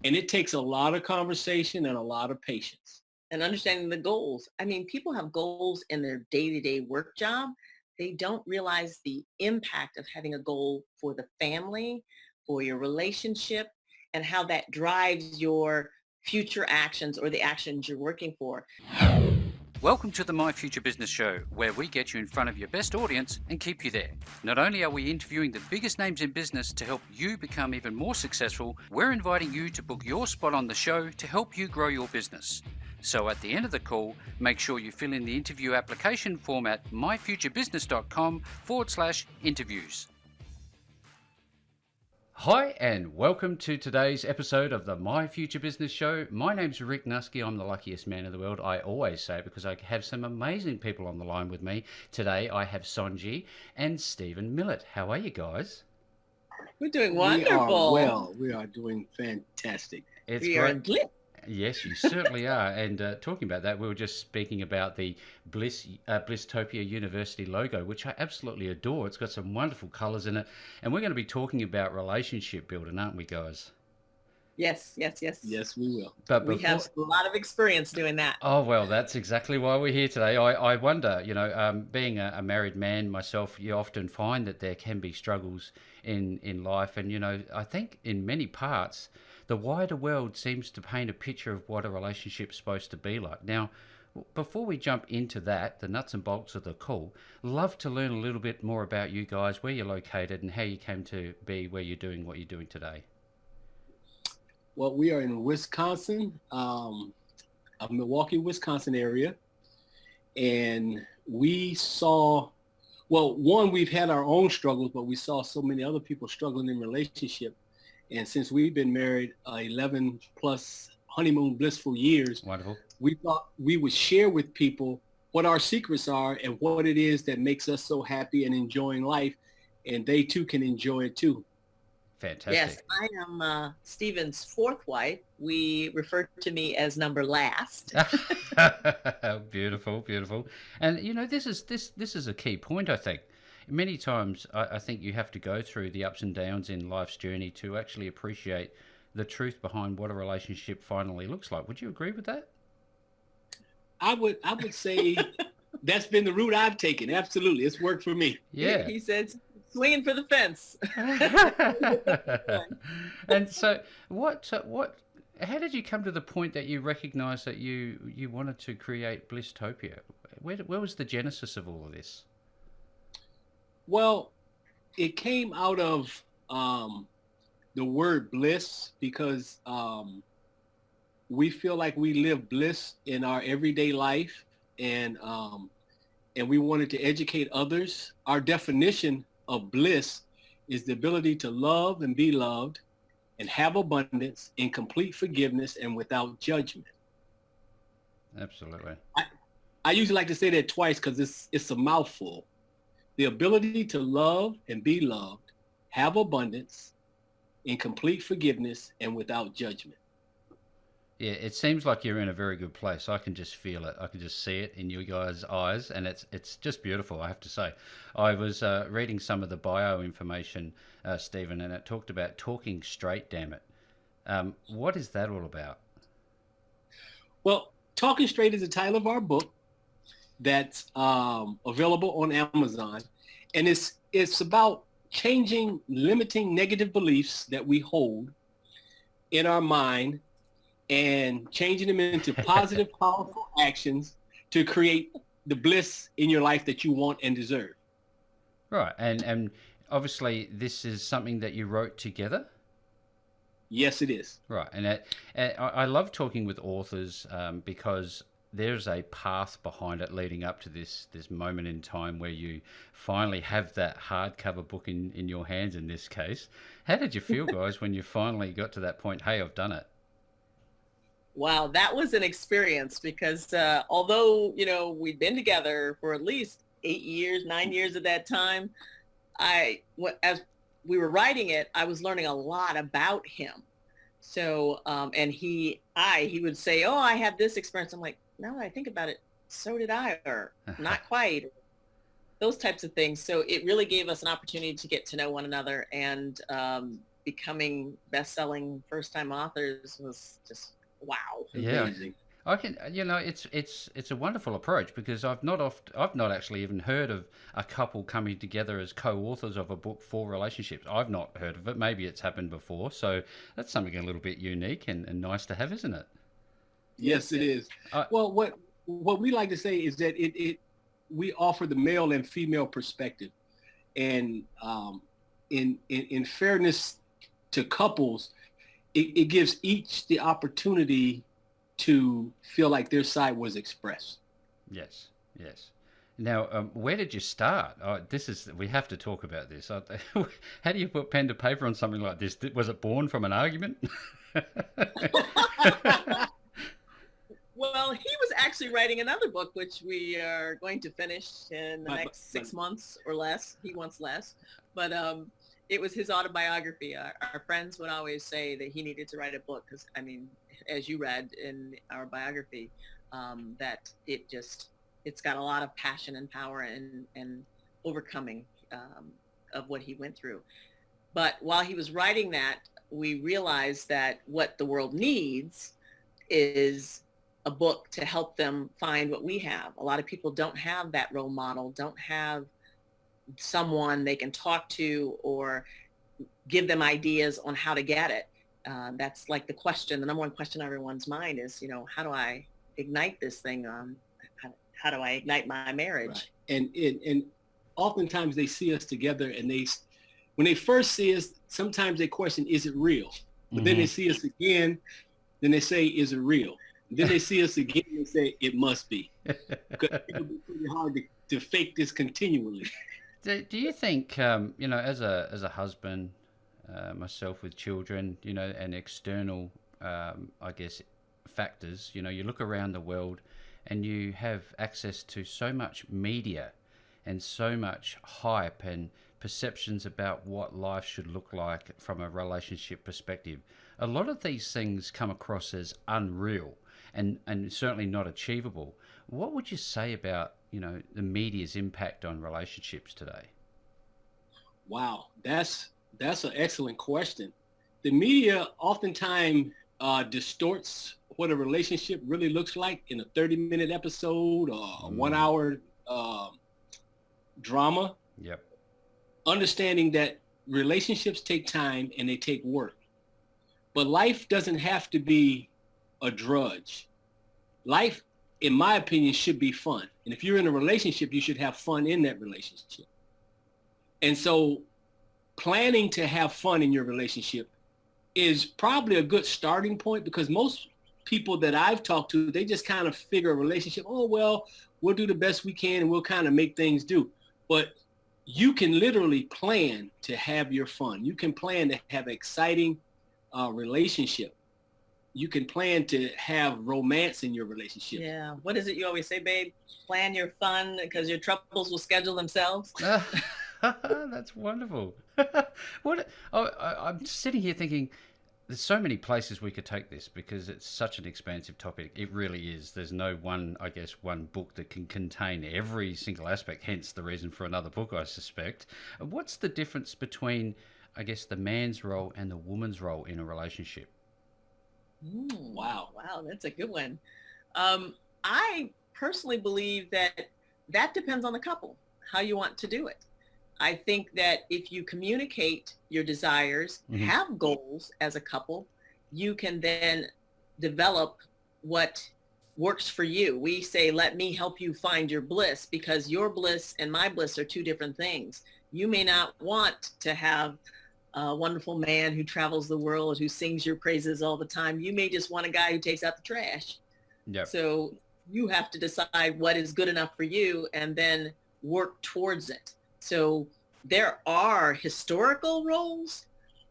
And it takes a lot of conversation and a lot of patience. And understanding the goals. I mean, people have goals in their day-to-day work job. They don't realize the impact of having a goal for the family, for your relationship, and how that drives your future actions or the actions you're working for. Welcome to the My Future Business Show, where we get you in front of your best audience and keep you there. Not only are we interviewing the biggest names in business to help you become even more successful, we're inviting you to book your spot on the show to help you grow your business. So at the end of the call, make sure you fill in the interview application form at myfuturebusiness.com/interviews. Hi, and welcome to today's episode of the My Future Business Show. My name's Rick Nusky. I'm the luckiest man in the world, I always say, because I have some amazing people on the line with me. Today, I have Sonji and Stephen Millet. How are you guys? We're doing wonderful. We are well. We are doing fantastic. It's we great. are glitz. Yes, you certainly are. And talking about that, we were just speaking about the Blisstopia University logo, which I absolutely adore. It's got some wonderful colours in it. And we're going to be talking about relationship building, aren't we, guys? Yes. Yes, we will. But we have a lot of experience doing that. Oh, well, that's exactly why we're here today. I wonder, being a married man myself, you often find that there can be struggles in life. And, I think in many parts, the wider world seems to paint a picture of what a relationship's supposed to be like. Now, before we jump into that, the nuts and bolts of the call, love to learn a little bit more about you guys, where you're located and how you came to be where you're doing what you're doing today. Well, we are in Wisconsin, Milwaukee, Wisconsin area. And we saw, we've had our own struggles, but we saw so many other people struggling in relationship. And since we've been married 11 plus honeymoon blissful years, wonderful, we thought we would share with people what our secrets are and what it is that makes us so happy and enjoying life. And they too can enjoy it too. Fantastic. Yes, I am Stephen's fourth wife. We refer to me as number last. Beautiful. And this is a key point, I think. Many times I think you have to go through the ups and downs in life's journey to actually appreciate the truth behind what a relationship finally looks like. Would you agree with that? I would say that's been the route I've taken. Absolutely. It's worked for me. Yeah. He said swinging for the fence. And so how did you come to the point that you recognized that you wanted to create Blisstopia? Where was the genesis of all of this? Well, it came out of the word bliss because we feel like we live bliss in our everyday life, and we wanted to educate others. Our definition of bliss is the ability to love and be loved and have abundance in complete forgiveness and without judgment. Absolutely. I usually like to say that twice because it's a mouthful. The ability to love and be loved, have abundance in complete forgiveness and without judgment. Yeah, it seems like you're in a very good place. I can just feel it. I can just see it in you guys' eyes, and it's just beautiful, I have to say. I was reading some of the bio information, Stephen, and it talked about talking straight, damn it. What is that all about? Well, Talking Straight is the title of our book that's available on Amazon, and it's about changing limiting negative beliefs that we hold in our mind and changing them into positive, powerful actions to create the bliss in your life that you want and deserve. Right, and obviously this is something that you wrote together? Yes, it is. Right, and I love talking with authors because there's a path behind it leading up to this moment in time where you finally have that hardcover book in your hands in this case. How did you feel, guys, when you finally got to that point, hey, I've done it? Wow, that was an experience because although, we'd been together for at least 9 years at that time, as we were writing it, I was learning a lot about him. So, and he would say, oh, I had this experience. I'm like, now that I think about it, so did I, or not quite, those types of things. So it really gave us an opportunity to get to know one another and becoming best-selling first-time authors was just wow. Yeah. Amazing. I can, it's a wonderful approach, because I've not actually even heard of a couple coming together as co-authors of a book for relationships. I've not heard of it. Maybe it's happened before, so that's something a little bit unique and nice to have, isn't it? Yes, it is. Well, what we like to say is that we offer the male and female perspective, and in fairness to couples, it gives each the opportunity to feel like their side was expressed. Yes, yes. Now, where did you start? We have to talk about this. How do you put pen to paper on something like this? Was it born from an argument? Well, he was actually writing another book, which we are going to finish in the next 6 months or less. He wants less, but it was his autobiography. Our friends would always say that he needed to write a book because, I mean, as you read in our biography, that it's got a lot of passion and power and overcoming of what he went through. But while he was writing that, we realized that what the world needs is a book to help them find what we have. A lot of people don't have that role model, don't have someone they can talk to or give them ideas on how to get it. That's like the number one question on everyone's mind is, how do I ignite this thing? How do I ignite my marriage? Right. And oftentimes they see us together, and when they first see us, sometimes they question, is it real? But then they see us again, then they say, is it real? And then they see us again and say, it must be. Because it'll be pretty hard to fake this continually. Do you think, as a husband, myself with children, and external, I guess, factors, you look around the world and you have access to so much media and so much hype and perceptions about what life should look like from a relationship perspective. A lot of these things come across as unreal and certainly not achievable. What would you say about, the media's impact on relationships today? Wow, that's an excellent question. The media oftentimes distorts what a relationship really looks like in a 30-minute episode or a 1 hour drama. Yep. Understanding that relationships take time and they take work. But life doesn't have to be a drudge. Life, in my opinion, should be fun. And if you're in a relationship, you should have fun in that relationship. And so planning to have fun in your relationship is probably a good starting point, because most people that I've talked to, they just kind of figure a relationship, oh, well, we'll do the best we can and we'll kind of make things do. But you can literally plan to have your fun. You can plan to have an exciting relationship. You can plan to have romance in your relationship. Yeah. What is it you always say, babe? Plan your fun because your troubles will schedule themselves. That's wonderful. I'm sitting here thinking, there's so many places we could take this because it's such an expansive topic. It really is. There's no one book that can contain every single aspect, hence the reason for another book, I suspect. What's the difference between, I guess, the man's role and the woman's role in a relationship? Wow, that's a good one. I personally believe that depends on the couple, how you want to do it. I think that if you communicate your desires, have goals as a couple, you can then develop what works for you. We say, let me help you find your bliss, because your bliss and my bliss are two different things. You may not want to have a wonderful man who travels the world, who sings your praises all the time. You may just want a guy who takes out the trash. Yep. So you have to decide what is good enough for you and then work towards it. So there are historical roles,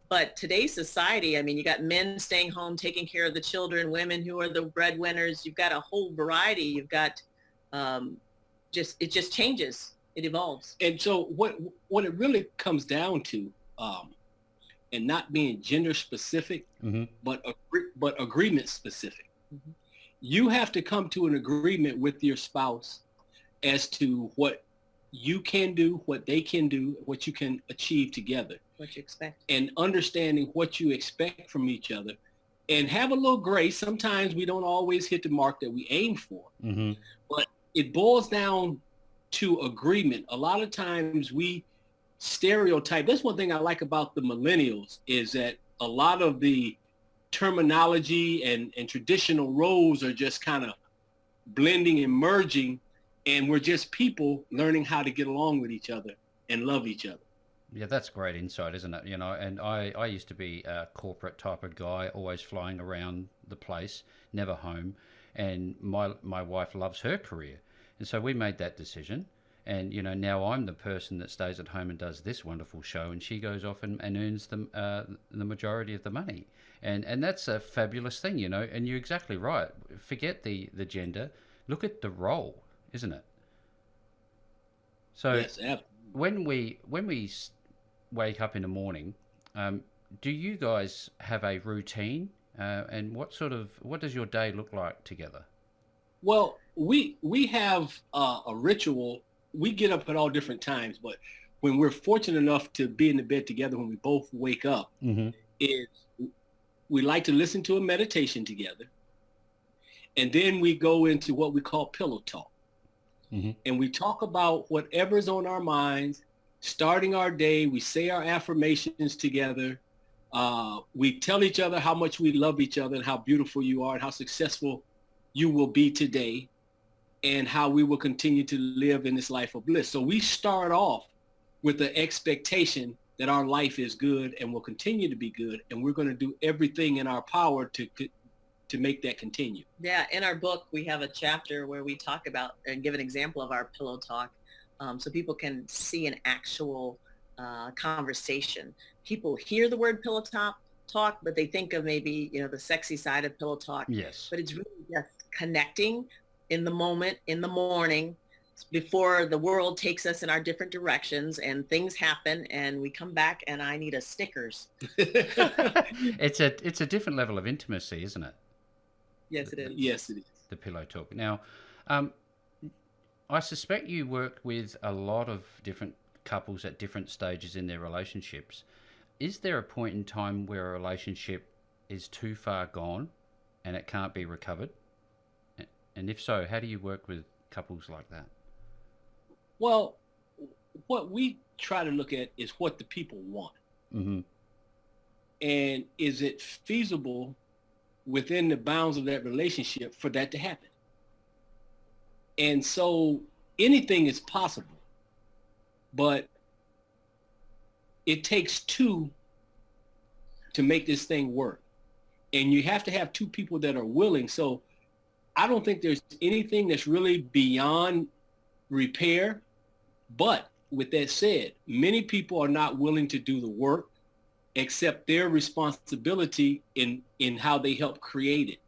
but today's society, I mean, you got men staying home, taking care of the children, women who are the breadwinners. You've got a whole variety. You've got it just changes. It evolves. And so what it really comes down to, and not being gender specific, but agreement specific. You have to come to an agreement with your spouse as to what you can do, what they can do, what you can achieve together. what you expect, and understanding what you expect from each other, and have a little grace. Sometimes we don't always hit the mark that we aim for, Mm-hmm. but it boils down to agreement. A lot of times we stereotype. That's one thing I like about the millennials, is that a lot of the terminology and traditional roles are just kind of blending and merging, and we're just people learning how to get along with each other and love each other. Yeah, that's great insight, isn't it? You know, and I used to be a corporate type of guy, always flying around the place, never home. And my wife loves her career. And so we made that decision. And, you know, now I'm the person that stays at home and does this wonderful show, and she goes off and earns the majority of the money. And that's a fabulous thing, you know, and you're exactly right. Forget the gender. Look at the role, isn't it? So Yes, absolutely. when we wake up in the morning, do you guys have a routine? And what does your day look like together? Well, we have a ritual. We get up at all different times, but when we're fortunate enough to be in the bed together, when we both wake up, Mm-hmm. is we like to listen to a meditation together, and then we go into what we call pillow talk, Mm-hmm. and we talk about whatever's on our minds, starting our day. We say our affirmations together. We tell each other how much we love each other and how beautiful you are and how successful you will be today, and how we will continue to live in this life of bliss. So we start off with the expectation that our life is good and will continue to be good, and we're going to do everything in our power to make that continue. Yeah, in our book, we have a chapter where we talk about and give an example of our pillow talk, so people can see an actual conversation. People hear the word talk, but they think of maybe, the sexy side of pillow talk. Yes. But it's really just connecting in the moment, in the morning, before the world takes us in our different directions and things happen and we come back and I need a Snickers. It's a different level of intimacy, isn't it? Yes, it is. Yes, it is. The pillow talk. Now, I suspect you work with a lot of different couples at different stages in their relationships. Is there a point in time where a relationship is too far gone and it can't be recovered? And if so, how do you work with couples like that? Well, what we try to look at is what the people want. Mm-hmm. And is it feasible within the bounds of that relationship for that to happen? And so anything is possible, but it takes two to make this thing work. And you have to have two people that are willing. So I don't think there's anything that's really beyond repair. But with that said, many people are not willing to do the work, accept their responsibility in how they help create it.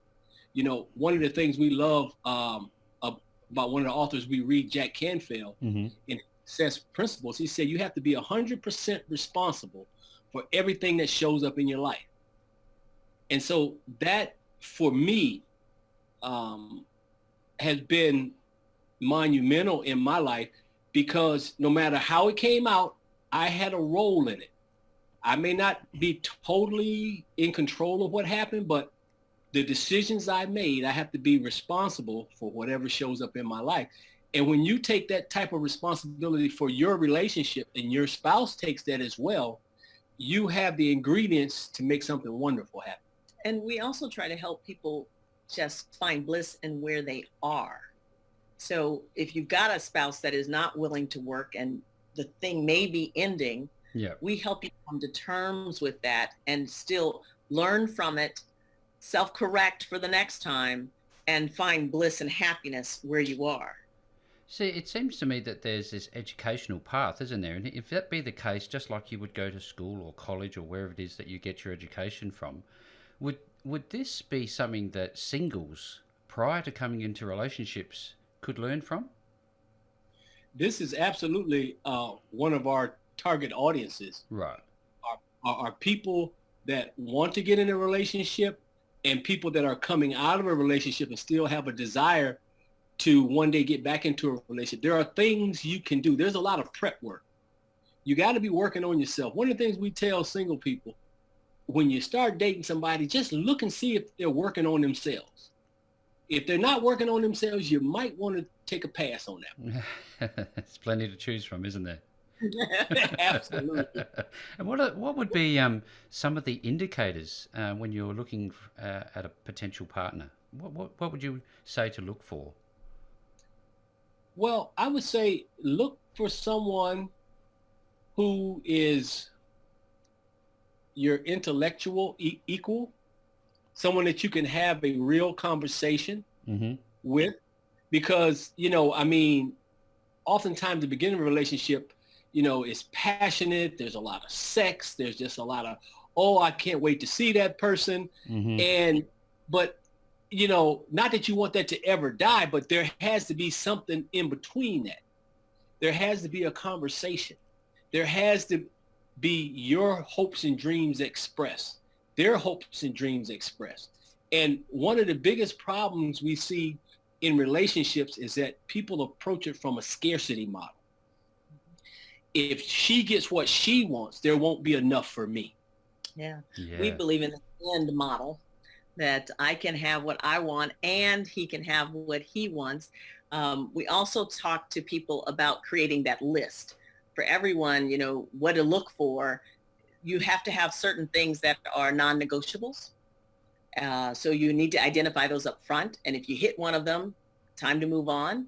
One of the things we love about one of the authors we read, Jack Canfield, Mm-hmm. in Success Principles, he said you have to be 100% responsible for everything that shows up in your life. And so that, for me, has been monumental in my life, because no matter how it came out, I had a role in it. I may not be totally in control of what happened, but the decisions I made, I have to be responsible for whatever shows up in my life. And when you take that type of responsibility for your relationship and your spouse takes that as well, you have the ingredients to make something wonderful happen. And we also try to help people just find bliss in where they are. So if you've got a spouse that is not willing to work and the thing may be ending, Yeah. we help you come to terms with that and still learn from it, self-correct for the next time, and find bliss and happiness where you are. See, it seems to me that there's this educational path, isn't there? And if that be the case, just like you would go to school or college or wherever it is that you get your education from, would this be something that singles prior to coming into relationships could learn from? This is absolutely one of our target audiences. Right. Are people that want to get in a relationship and people that are coming out of a relationship and still have a desire to one day get back into a relationship. There are things you can do. There's a lot of prep work. You got to be working on yourself. One of the things we tell single people, when you start dating somebody, just look and see if they're working on themselves. If they're not working on themselves, you might want to take a pass on that. There's plenty to choose from, isn't there? Absolutely. And what would be some of the indicators when you're looking at a potential partner? What would you say to look for? Well, I would say look for someone who is your intellectual equal, someone that you can have a real conversation with, because, I mean, oftentimes the beginning of a relationship, is passionate. There's a lot of sex. There's just a lot of, oh, I can't wait to see that person. But, not that you want that to ever die, but there has to be something in between that. There has to be a conversation. There has to be your hopes and dreams expressed, their hopes and dreams expressed. And one of the biggest problems we see in relationships is that people approach it from a scarcity model. If she gets what she wants, there won't be enough for me. Yeah. We believe in the end model, that I can have what I want and he can have what he wants. We also talk to people about creating that list for everyone, what to look for. You have to have certain things that are non-negotiables. So you need to identify those up front. And if you hit one of them, time to move on.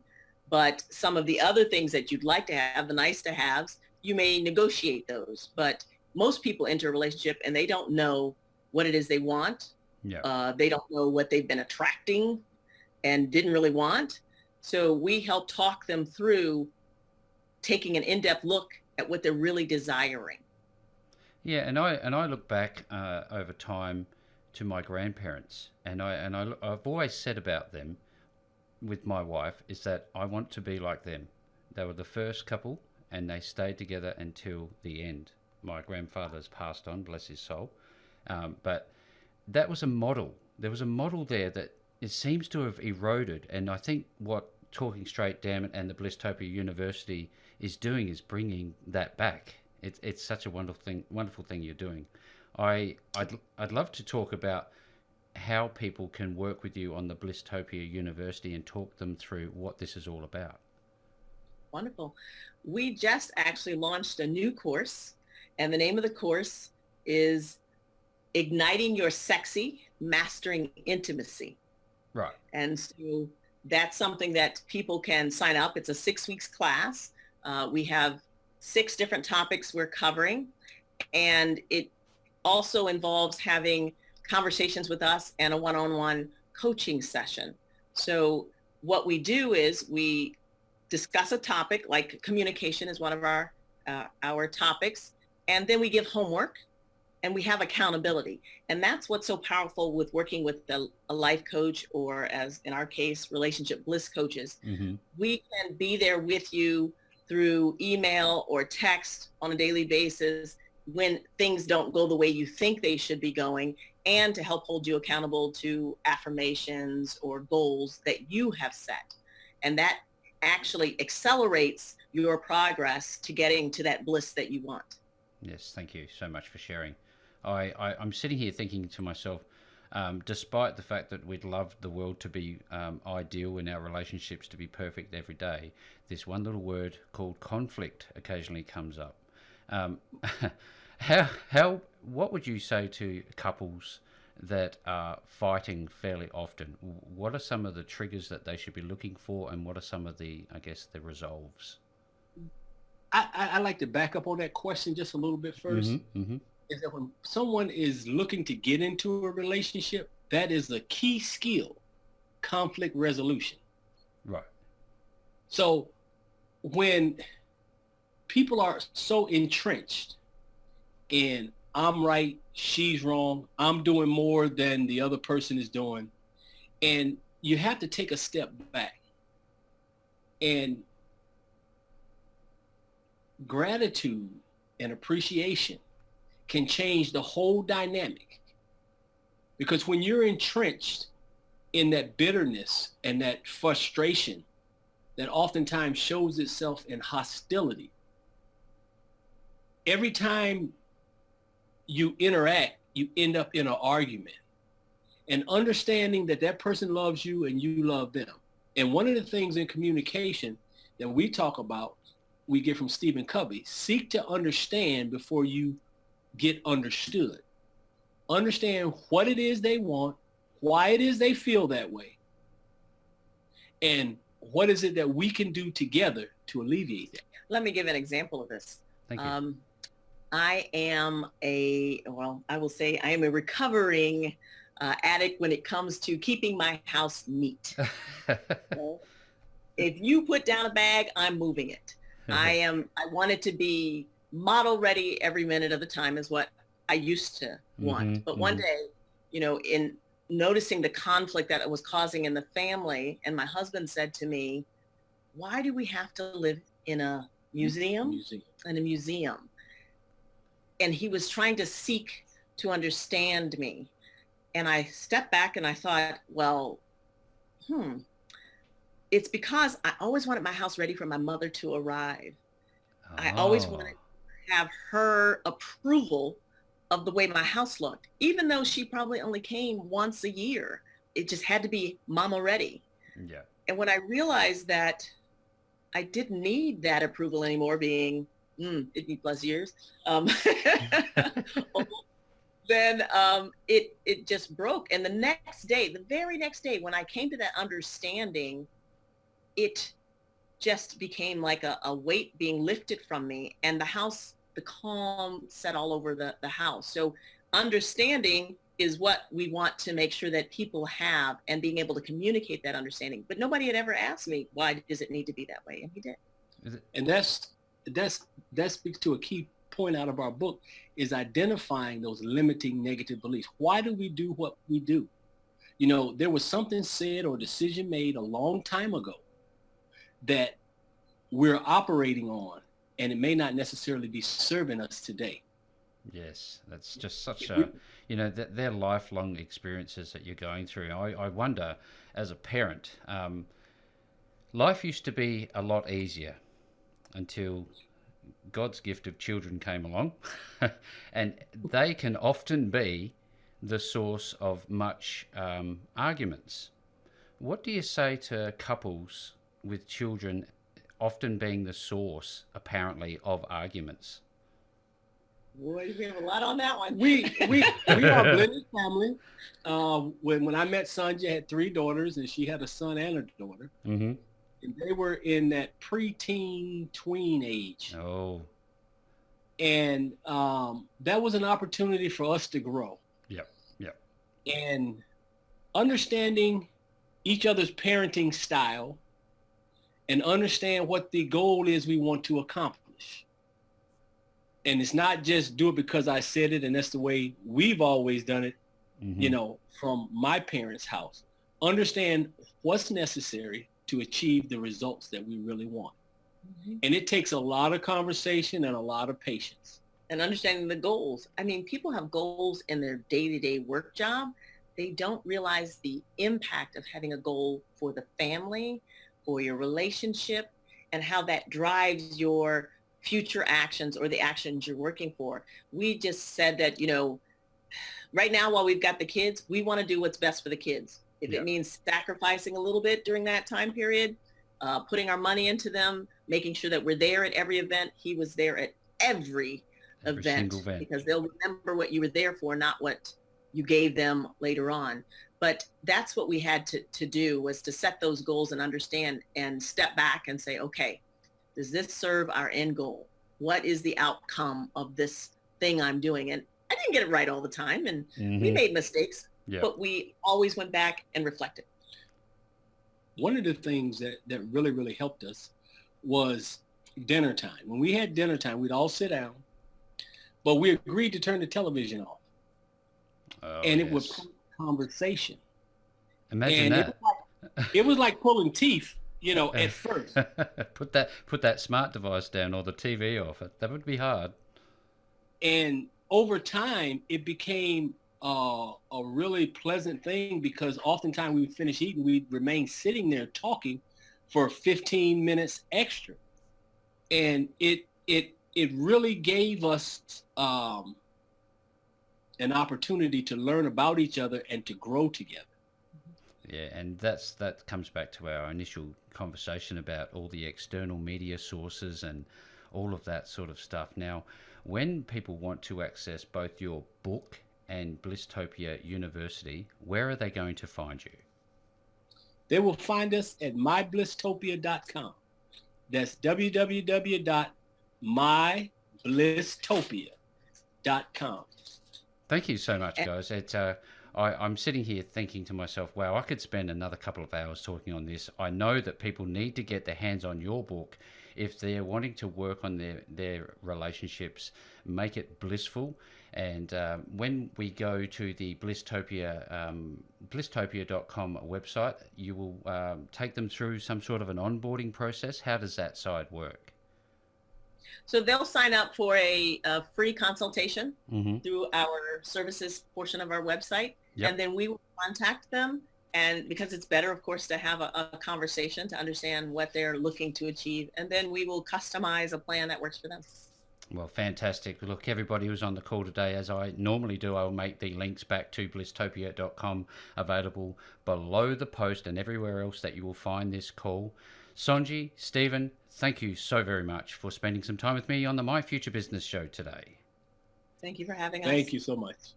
But some of the other things that you'd like to have, the nice to haves, you may negotiate those. But most people enter a relationship and they don't know what it is they want. They don't know what they've been attracting and didn't really want. So we help talk them through taking an in-depth look at what they're really desiring. Yeah, and I look back over time to my grandparents, and I've always said about them with my wife is that I want to be like them. They were the first couple, and they stayed together until the end. My grandfather's passed on, bless his soul, but that was a model. There was a model there that it seems to have eroded, and I think what Talking Straight Dammit and the Blisstopia University is doing is bringing that back. It's such a wonderful thing you're doing. I'd love to talk about how people can work with you on the Blisstopia University and talk them through what this is all about. Wonderful. We just actually launched a new course, and the name of the course is Igniting Your Sexy, Mastering Intimacy. Right. And so that's something that people can sign up. It's a 6 weeks class. We have 6 different topics we're covering, and it also involves having conversations with us and a one-on-one coaching session. So what we do is we discuss a topic, like communication is one of our topics, and then we give homework and we have accountability. And that's what's so powerful with working with a life coach, or as in our case, relationship bliss coaches. We can be there with you through email or text on a daily basis when things don't go the way you think they should be going, and to help hold you accountable to affirmations or goals that you have set. And that actually accelerates your progress to getting to that bliss that you want. Yes, thank you so much for sharing. I'm sitting here thinking to myself, despite the fact that we'd love the world to be ideal and our relationships to be perfect every day, this one little word called conflict occasionally comes up. What would you say to couples that are fighting fairly often? What are some of the triggers that they should be looking for, and what are some of the resolves? I like to back up on that question just a little bit first. Is that when someone is looking to get into a relationship, that is a key skill, conflict resolution. Right. So when people are so entrenched in I'm right, she's wrong, I'm doing more than the other person is doing, and you have to take a step back. And gratitude and appreciation can change the whole dynamic. Because when you're entrenched in that bitterness and that frustration that oftentimes shows itself in hostility, every time you interact, you end up in an argument. And understanding that that person loves you and you love them. And one of the things in communication that we talk about, we get from Stephen Covey, seek to understand before you get understood. Understand what it is they want, why it is they feel that way, and what is it that we can do together to alleviate that. Let me give an example of this. Thank you. I am I will say I am a recovering addict when it comes to keeping my house neat. If you put down a bag, I'm moving it. I want it to be model ready every minute of the time is what I used to want. But one day, in noticing the conflict that it was causing in the family, and my husband said to me, why do we have to live in a museum? In a museum? And he was trying to seek to understand me. And I stepped back and I thought, well, it's because I always wanted my house ready for my mother to arrive. Oh. I always wanted to have her approval of the way my house looked, even though she probably only came once a year. It just had to be mama ready. Yeah. And when I realized that I didn't need that approval anymore, being 50 plus years, then it just broke. And the very next day, when I came to that understanding, it just became like a weight being lifted from me, and the calm set all over the house. So understanding is what we want to make sure that people have, and being able to communicate that understanding. But nobody had ever asked me, why does it need to be that way? And he did. And that speaks to a key point out of our book, is identifying those limiting negative beliefs. Why do we do what we do? There was something said or decision made a long time ago that we're operating on, and it may not necessarily be serving us today. Yes, that's just such they're lifelong experiences that you're going through. I wonder, as a parent, life used to be a lot easier until God's gift of children came along, and they can often be the source of much arguments. What do you say to couples with children often being the source, apparently, of arguments? Boy, we have a lot on that one. We are a blended family. When I met Sonji, I had 3 daughters, and she had a son and a daughter. Mm-hmm. And they were in that preteen, tween age. Oh. And that was an opportunity for us to grow. Yep. And understanding each other's parenting style, and understand what the goal is we want to accomplish. And it's not just do it because I said it and that's the way we've always done it, from my parents' house. Understand what's necessary to achieve the results that we really want. Mm-hmm. And it takes a lot of conversation and a lot of patience. And understanding the goals. I mean, people have goals in their day-to-day work job. They don't realize the impact of having a goal for the family, for your relationship, and how that drives your future actions or the actions you're working for. We just said that, right now while we've got the kids, we want to do what's best for the kids. If it means sacrificing a little bit during that time period, putting our money into them, making sure that we're there at every event. He was there at every event, because they'll remember what you were there for, not what you gave them later on. But that's what we had to do, was to set those goals and understand and step back and say, okay, does this serve our end goal? What is the outcome of this thing I'm doing? And I didn't get it right all the time, and we made mistakes, but we always went back and reflected. One of the things that really, really helped us was dinner time. When we had dinner time, we'd all sit down, but we agreed to turn the television off. And it would put conversation. Imagine that. It was like pulling teeth, at first. Put that smart device down or the TV off. That would be hard. And over time, it became a really pleasant thing, because oftentimes we would finish eating, we'd remain sitting there talking for 15 minutes extra. And it it really gave us an opportunity to learn about each other and to grow together. Yeah, and that comes back to our initial conversation about all the external media sources and all of that sort of stuff. Now, when people want to access both your book and Blisstopia University, where are they going to find you? They will find us at myblistopia.com. That's www.myblistopia.com. Thank you so much, guys. I'm sitting here thinking to myself, wow, I could spend another couple of hours talking on this. I know that people need to get their hands on your book if they're wanting to work on their relationships, make it blissful. And when we go to the blisstopia.com website, you will take them through some sort of an onboarding process. How does that side work? So they'll sign up for a free consultation through our services portion of our website. Yep. And then we will contact them. And because it's better, of course, to have a conversation to understand what they're looking to achieve. And then we will customize a plan that works for them. Well, fantastic. Look, everybody who's on the call today, as I normally do, I'll make the links back to blisstopia.com available below the post and everywhere else that you will find this call. Sonji, Stephen, thank you so very much for spending some time with me on the My Future Business show today. Thank you for having us. Thank you so much.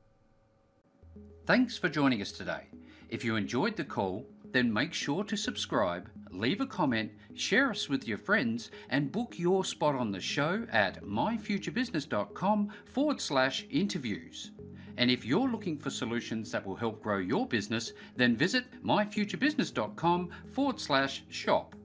Thanks for joining us today. If you enjoyed the call, then make sure to subscribe, leave a comment, share us with your friends, and book your spot on the show at myfuturebusiness.com/interviews. And if you're looking for solutions that will help grow your business, then visit myfuturebusiness.com/shop.